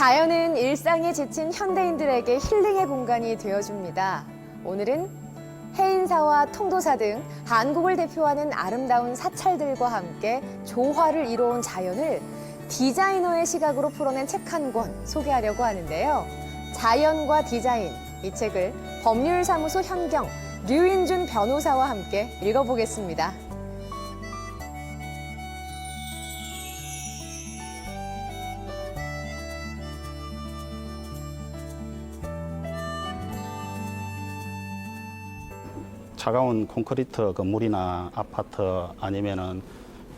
자연은 일상에 지친 현대인들에게 힐링의 공간이 되어줍니다. 오늘은 해인사와 통도사 등 한국을 대표하는 아름다운 사찰들과 함께 조화를 이뤄온 자연을 디자이너의 시각으로 풀어낸 책 한 권 소개하려고 하는데요. 자연과 디자인, 이 책을 법률사무소 현경 류인준 변호사와 함께 읽어보겠습니다. 차가운 콘크리트 건물이나 아파트 아니면은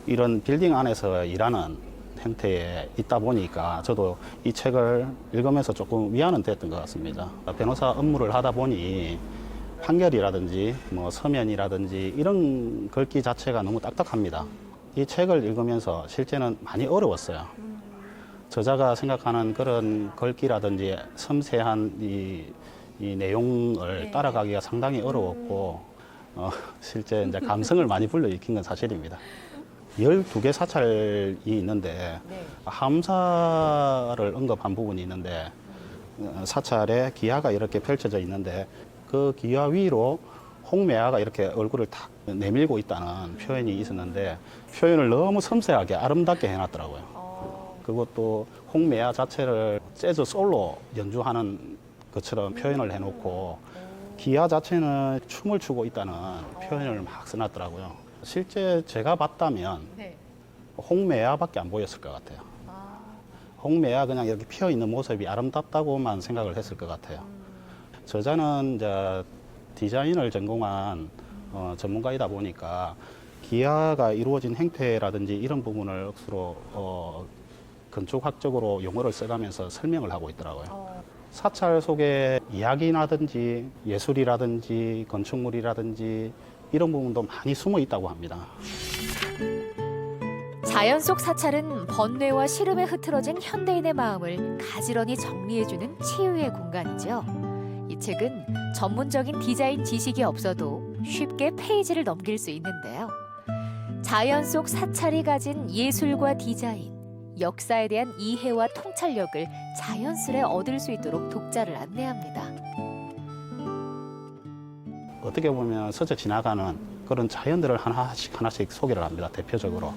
이런 빌딩 안에서 일하는 형태에 있다 보니까 저도 이 책을 읽으면서 조금 위안은 됐던 것 같습니다. 변호사 업무를 하다 보니 판결이라든지 뭐 서면이라든지 이런 글귀 자체가 너무 딱딱합니다. 이 책을 읽으면서 실제는 많이 어려웠어요. 저자가 생각하는 그런 글귀라든지 섬세한 이 내용을 따라가기가 상당히 어려웠고 실제 이제 감성을 많이 불러일으킨 건 사실입니다. 12개 사찰이 있는데 함사를 언급한 부분이 있는데 사찰에 기하가 이렇게 펼쳐져 있는데 그 기하 위로 홍매화가 이렇게 얼굴을 탁 내밀고 있다는 표현이 있었는데 표현을 너무 섬세하게 아름답게 해놨더라고요. 그것도 홍매화 자체를 재즈 솔로 연주하는 것처럼 표현을 해놓고 기하 자체는 춤을 추고 있다는 표현을 막 써놨더라고요. 실제 제가 봤다면 홍매화밖에 안 보였을 것 같아요. 홍매화 그냥 이렇게 피어 있는 모습이 아름답다고만 생각을 했을 것 같아요. 저자는 이제 디자인을 전공한 전문가이다 보니까 기하가 이루어진 행태라든지 이런 부분을 억수로 건축학적으로 용어를 써가면서 설명을 하고 있더라고요. 사찰 속에 이야기라든지 예술이라든지 건축물이라든지 이런 부분도 많이 숨어 있다고 합니다. 자연 속 사찰은 번뇌와 시름에 흐트러진 현대인의 마음을 가지런히 정리해주는 치유의 공간이죠. 이 책은 전문적인 디자인 지식이 없어도 쉽게 페이지를 넘길 수 있는데요. 자연 속 사찰이 가진 예술과 디자인, 역사에 대한 이해와 통찰력을 자연스레 얻을 수 있도록 독자를 안내합니다. 어떻게 보면 스쳐 지나가는 그런 자연들을 하나씩 소개를 합니다. 대표적으로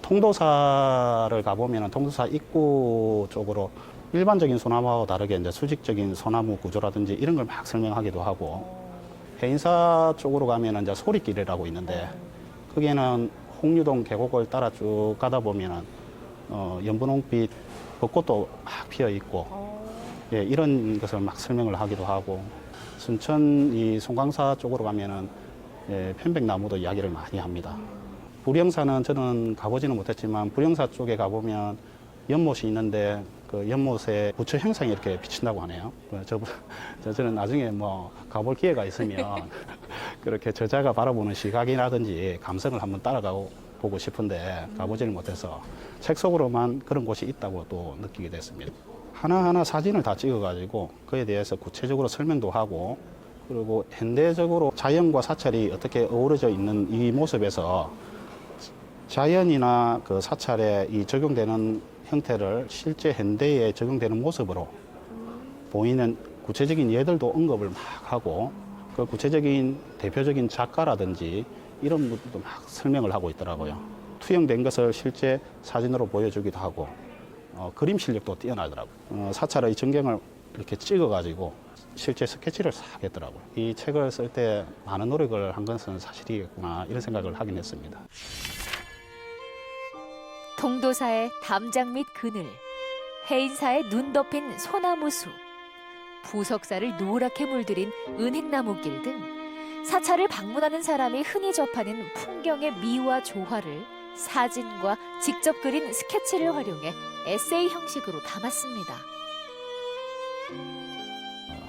통도사를 가보면 통도사 입구 쪽으로 일반적인 소나무하고 다르게 이제 수직적인 소나무 구조라든지 이런 걸 막 설명하기도 하고, 해인사 쪽으로 가면 이제 소리길이라고 있는데 거기에는 홍류동 계곡을 따라 쭉 가다 보면은 연분홍빛 벚꽃도 막 피어 있고, 예, 이런 것을 막 설명을 하기도 하고, 순천 이 송광사 쪽으로 가면은 예, 편백나무도 이야기를 많이 합니다. 불영사는 저는 가보지는 못했지만 불영사 쪽에 가보면 연못이 있는데 그 연못에 부처 형상이 이렇게 비친다고 하네요. 저는 나중에 뭐 가볼 기회가 있으면 그렇게 저자가 바라보는 시각이라든지 감성을 한번 따라가고 보고 싶은데 가보지를 못해서 책 속으로만 그런 곳이 있다고 또 느끼게 됐습니다. 하나하나 사진을 다 찍어가지고 그에 대해서 구체적으로 설명도 하고, 그리고 현대적으로 자연과 사찰이 어떻게 어우러져 있는 이 모습에서 자연이나 그 사찰에 이 적용되는 형태를 실제 현대에 적용되는 모습으로 보이는 구체적인 예들도 언급을 막 하고, 그 구체적인 대표적인 작가라든지 이런 것도 막 설명을 하고 있더라고요. 투영된 것을 실제 사진으로 보여주기도 하고, 그림 실력도 뛰어나더라고요. 사찰의 전경을 이렇게 찍어가지고 실제 스케치를 싹 했더라고요. 이 책을 쓸 때 많은 노력을 한 것은 사실이겠구나 이런 생각을 하긴 했습니다. 통도사의 담장 및 그늘, 해인사의 눈 덮인 소나무 숲, 부석사를 노랗게 물들인 은행나무길 등 사찰을 방문하는 사람이 흔히 접하는 풍경의 미와 조화를 사진과 직접 그린 스케치를 활용해 에세이 형식으로 담았습니다.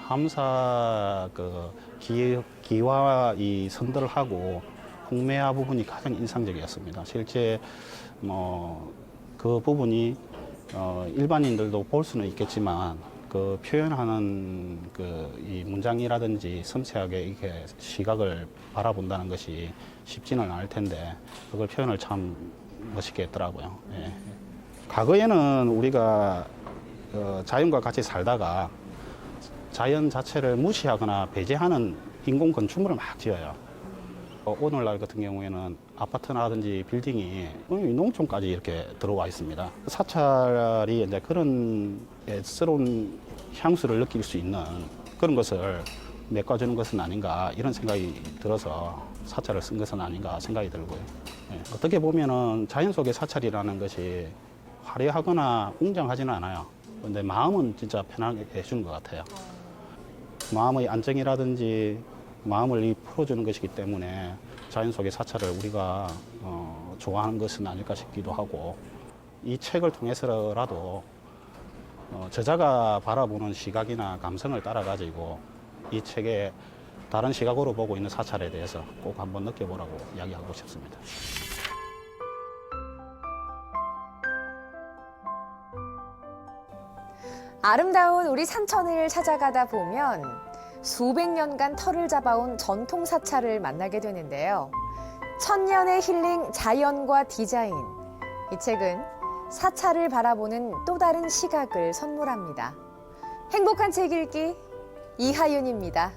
함사 그 기와 이 선들을 하고 홍매화 부분이 가장 인상적이었습니다. 실제 그 부분이 일반인들도 볼 수는 있겠지만 그 표현하는 그 이 문장이라든지 섬세하게 이렇게 시각을 바라본다는 것이 쉽지는 않을 텐데 그걸 표현을 참 멋있게 했더라고요. 예. 과거에는 우리가 자연과 같이 살다가 자연 자체를 무시하거나 배제하는 인공 건축물을 막 지어요. 오늘날 같은 경우에는 아파트라든지 빌딩이 농촌까지 이렇게 들어와 있습니다. 사찰이 이제 그런 애스러운 향수를 느낄 수 있는 그런 것을 메꿔주는 것은 아닌가 이런 생각이 들어서 사찰을 쓴 것은 아닌가 생각이 들고요. 예, 어떻게 보면은 자연 속의 사찰이라는 것이 화려하거나 웅장하지는 않아요. 근데 마음은 진짜 편하게 해주는 것 같아요. 마음의 안정이라든지 마음을 풀어주는 것이기 때문에 자연 속의 사찰을 우리가 좋아하는 것은 아닐까 싶기도 하고 이 책을 통해서라도 저자가 바라보는 시각이나 감성을 따라가지고 이 책에 다른 시각으로 보고 있는 사찰에 대해서 꼭 한번 느껴보라고 이야기하고 싶습니다. 아름다운 우리 산천을 찾아가다 보면 수백 년간 터를 잡아온 전통 사찰을 만나게 되는데요. 천년의 힐링 자연과 디자인. 이 책은 사찰을 바라보는 또 다른 시각을 선물합니다. 행복한 책 읽기 이하윤입니다.